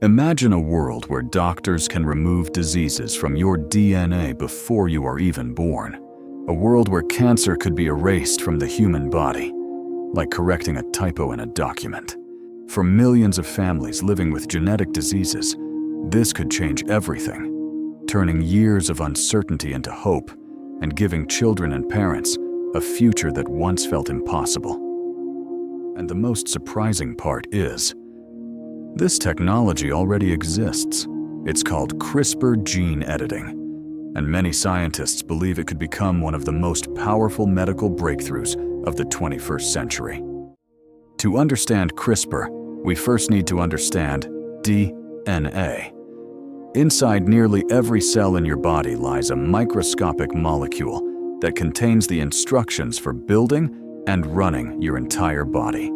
Imagine a world where doctors can remove diseases from your DNA before you are even born. A world where cancer could be erased from the human body, like correcting a typo in a document. For millions of families living with genetic diseases, this could change everything, turning years of uncertainty into hope and giving children and parents a future that once felt impossible. And the most surprising part is, this technology already exists. It's called CRISPR gene editing, and many scientists believe it could become one of the most powerful medical breakthroughs of the 21st century. To understand CRISPR, we first need to understand DNA. Inside nearly every cell in your body lies a microscopic molecule that contains the instructions for building and running your entire body.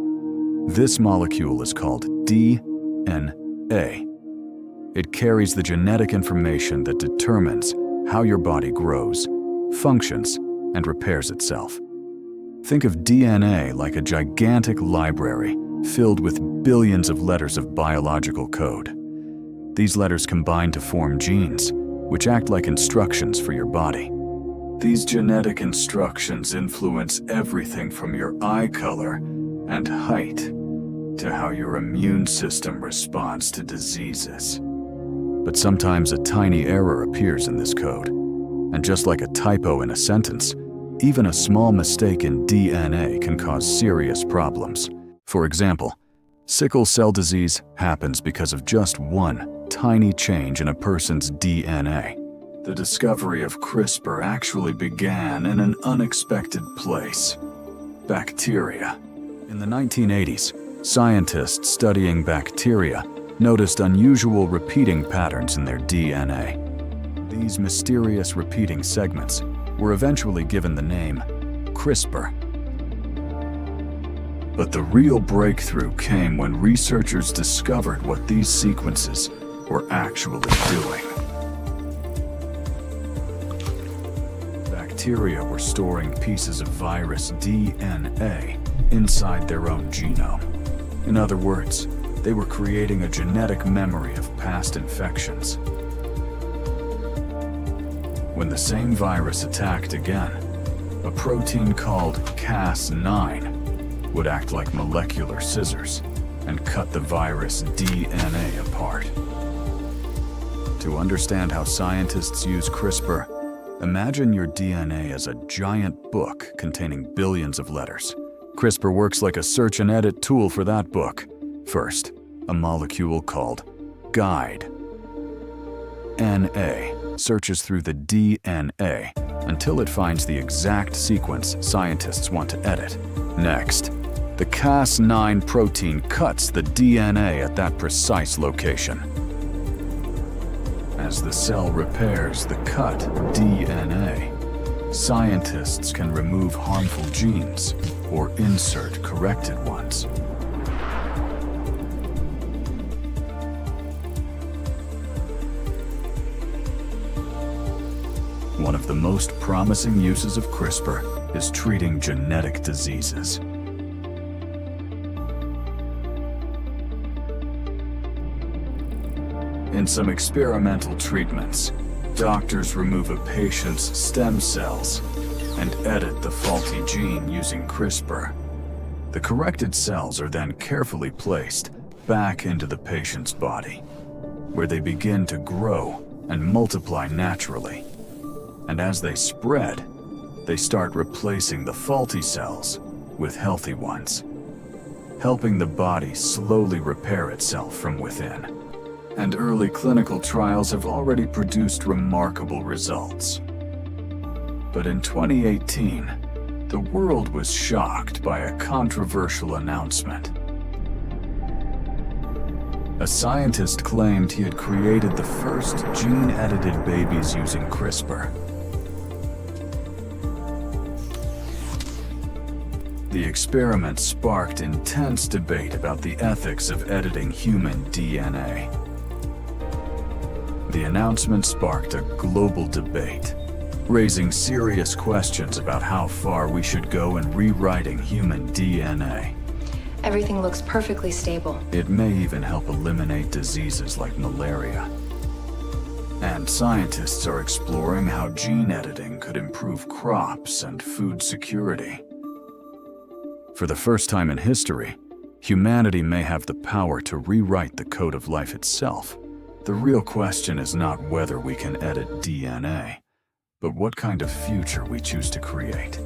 This molecule is called DNA. It carries the genetic information that determines how your body grows, functions, and repairs itself. Think of DNA like a gigantic library filled with billions of letters of biological code. These letters combine to form genes, which act like instructions for your body. These genetic instructions influence everything from your eye color and height to how your immune system responds to diseases. But sometimes a tiny error appears in this code, and just like a typo in a sentence, even a small mistake in DNA can cause serious problems. For example, sickle cell disease happens because of just one tiny change in a person's DNA. The discovery of CRISPR actually began in an unexpected place: bacteria. In the 1980s, scientists studying bacteria noticed unusual repeating patterns in their DNA. These mysterious repeating segments were eventually given the name CRISPR. But the real breakthrough came when researchers discovered what these sequences were actually doing. Bacteria were storing pieces of virus DNA inside their own genome. In other words, they were creating a genetic memory of past infections. When the same virus attacked again, a protein called Cas9 would act like molecular scissors and cut the virus DNA apart. To understand how scientists use CRISPR, imagine your DNA as a giant book containing billions of letters. CRISPR works like a search and edit tool for that book. First, a molecule called guide. NA searches through the DNA until it finds the exact sequence scientists want to edit. Next, the Cas9 protein cuts the DNA at that precise location. As the cell repairs the cut DNA, scientists can remove harmful genes or insert corrected ones. One of the most promising uses of CRISPR is treating genetic diseases. In some experimental treatments, doctors remove a patient's stem cells and edit the faulty gene using CRISPR. The corrected cells are then carefully placed back into the patient's body, where they begin to grow and multiply naturally. And as they spread, they start replacing the faulty cells with healthy ones, helping the body slowly repair itself from within. And early clinical trials have already produced remarkable results. But in 2018, the world was shocked by a controversial announcement. A scientist claimed he had created the first gene-edited babies using CRISPR. The experiment sparked intense debate about the ethics of editing human DNA. The announcement sparked a global debate, raising serious questions about how far we should go in rewriting human DNA. Everything looks perfectly stable. It may even help eliminate diseases like malaria. And scientists are exploring how gene editing could improve crops and food security. For the first time in history, humanity may have the power to rewrite the code of life itself. The real question is not whether we can edit DNA, but what kind of future we choose to create.